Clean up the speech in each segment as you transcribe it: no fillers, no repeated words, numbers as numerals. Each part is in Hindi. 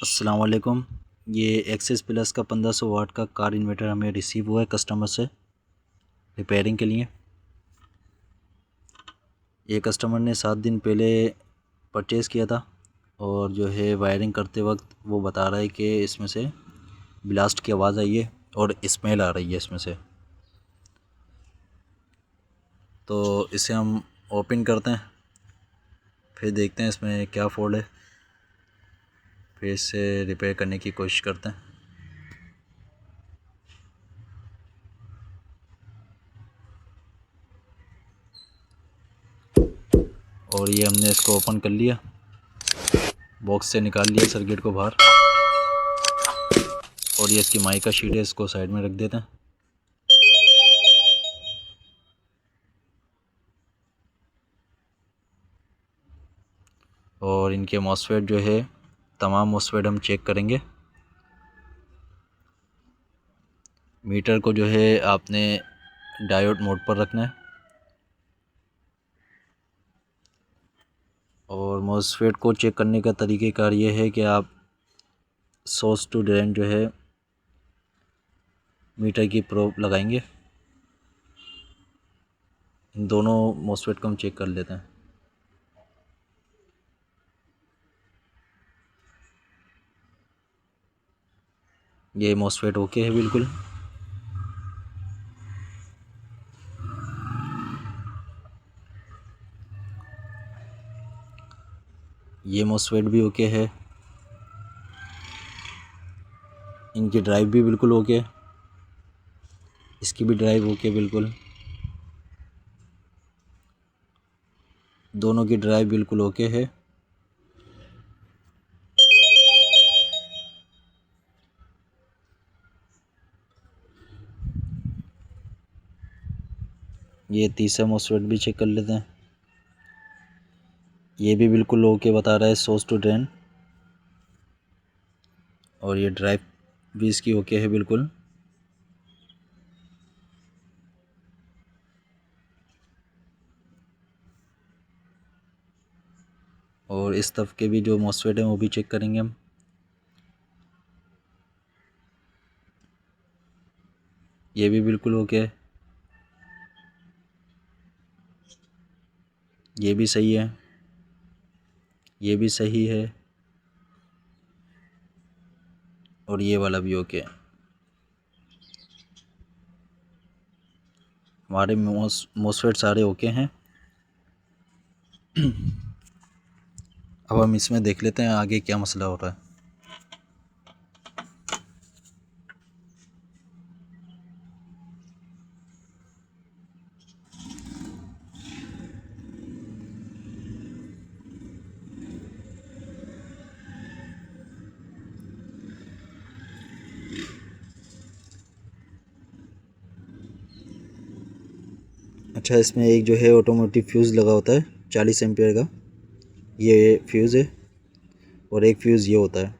अस्सलाम वालेकुम। ये एक्सिस प्लस का 1500 वाट का कार इन्वर्टर हमें रिसीव हुआ है कस्टमर से रिपेयरिंग के लिए। ये कस्टमर ने 7 दिन पहले परचेज़ किया था और जो है वायरिंग करते वक्त वो बता रहा है कि इसमें से ब्लास्ट की आवाज़ आई है और स्मेल आ रही है इसमें से। तो इसे हम ओपन करते हैं, फिर देखते हैं इसमें क्या फॉल्ट है, फिर इसे रिपेयर करने की कोशिश करते हैं। और ये हमने इसको ओपन कर लिया, बॉक्स से निकाल लिया सर्किट को बाहर, और ये इसकी माइका शीट है, इसको साइड में रख देते हैं। और इनके मॉसफेट जो है, तमाम मॉसफेट हम चेक करेंगे। मीटर को जो है आपने डायोड मोड पर रखना है, और मॉसफेट को चेक करने का तरीक़ेकार ये है कि आप सोर्स टू ड्रेन जो है मीटर की प्रोब लगाएंगे। इन दोनों मॉसफेट को हम चेक कर लेते हैं। ये मॉसफेट ओके है बिल्कुल। ये मॉसफेट भी ओके है, इनकी ड्राइव भी बिल्कुल ओके है, इसकी भी ड्राइव ओके बिल्कुल, दोनों की ड्राइव बिल्कुल ओके है। ये तीसरा मॉसफेट भी चेक कर लेते हैं। ये भी बिल्कुल ओके बता रहा है सोर्स टू ड्रेन, और ये ड्राइव भी इसकी ओके है बिल्कुल। और इस तरफ के भी जो मॉसफेट हैं वो भी चेक करेंगे हम। ये भी बिल्कुल ओके है, ये भी सही है, ये भी सही है, और ये वाला भी ओके है। हमारे मॉसफेट सारे ओके हैं। अब हम इसमें देख लेते हैं आगे क्या मसला हो रहा है। अच्छा, इसमें एक जो है ऑटोमेटिक फ्यूज़ लगा होता है 40 एम्पियर का, ये फ्यूज़ है, और एक फ्यूज़ ये होता है।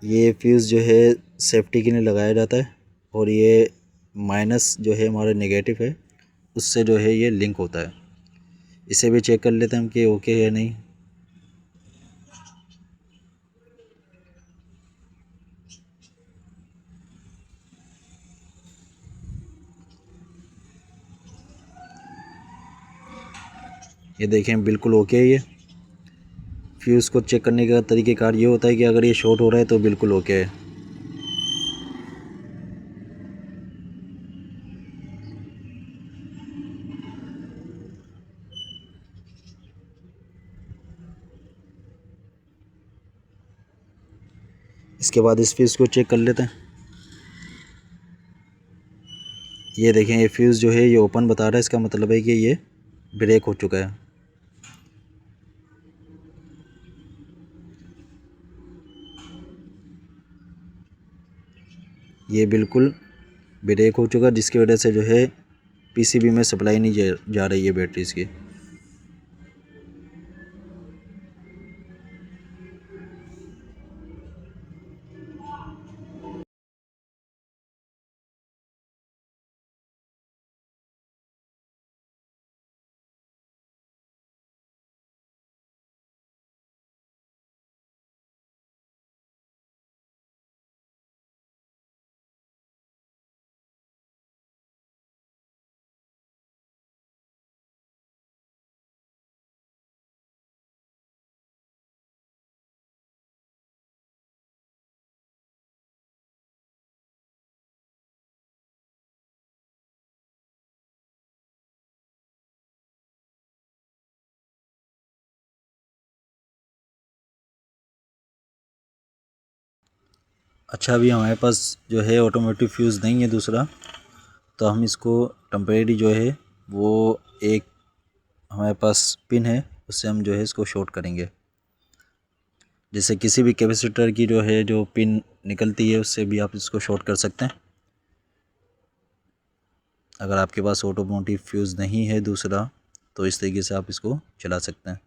ये फ्यूज़ जो है सेफ्टी के लिए लगाया जाता है, और ये माइनस जो है हमारा नेगेटिव है, उससे जो है ये लिंक होता है। इसे भी चेक कर लेते हैं हम कि ओके है या नहीं। ये देखें बिल्कुल ओके है। ये फ्यूज़ को चेक करने का तरीक़ेकार ये होता है कि अगर ये शॉर्ट हो रहा है तो बिल्कुल ओके है। इसके बाद इस फ्यूज़ को चेक कर लेते हैं। ये देखें, ये फ्यूज़ जो है ये ओपन बता रहा है, इसका मतलब है कि ये ब्रेक हो चुका है। ये बिल्कुल ब्रेक हो चुका, जिसकी वजह से जो है पीसीबी में सप्लाई नहीं जा रही है बैटरीज़ की। अच्छा, अभी हमारे पास जो है ऑटोमेटिक फ्यूज़ नहीं है दूसरा, तो हम इसको टेम्परेरी जो है वो एक हमारे पास पिन है, उससे हम जो है इसको शॉर्ट करेंगे। जैसे किसी भी कैपेसिटर की जो है जो पिन निकलती है उससे भी आप इसको शॉर्ट कर सकते हैं। अगर आपके पास ऑटोमेटिक फ्यूज़ नहीं है दूसरा, तो इस तरीके से आप इसको चला सकते हैं।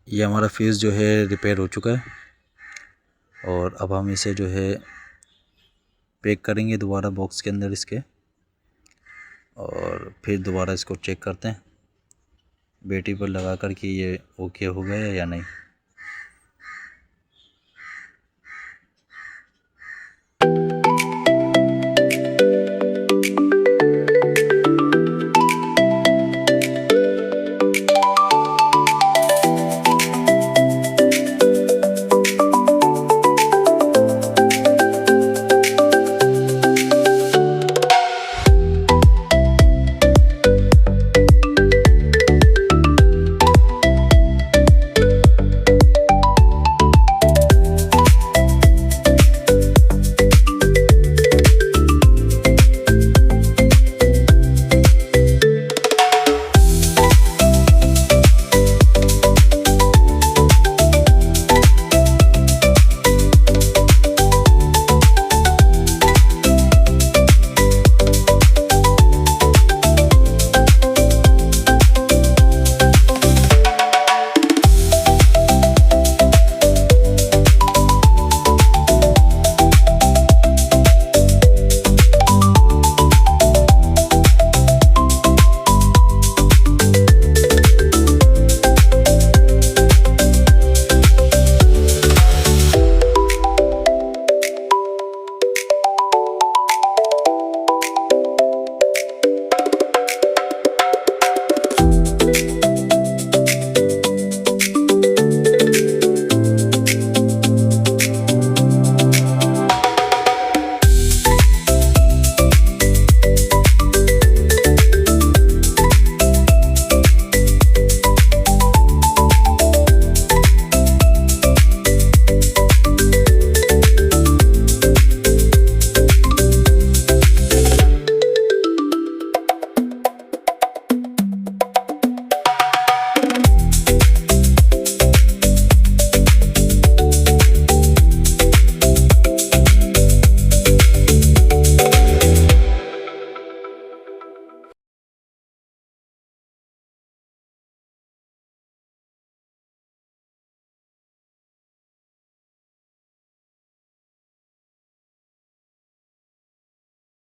ये हमारा फ्यूज़ जो है रिपेयर हो चुका है और अब हम इसे जो है पैक करेंगे दोबारा बॉक्स के अंदर इसके, और फिर दोबारा इसको चेक करते हैं बैटरी पर लगा कर कि ये ओके हो गया या नहीं।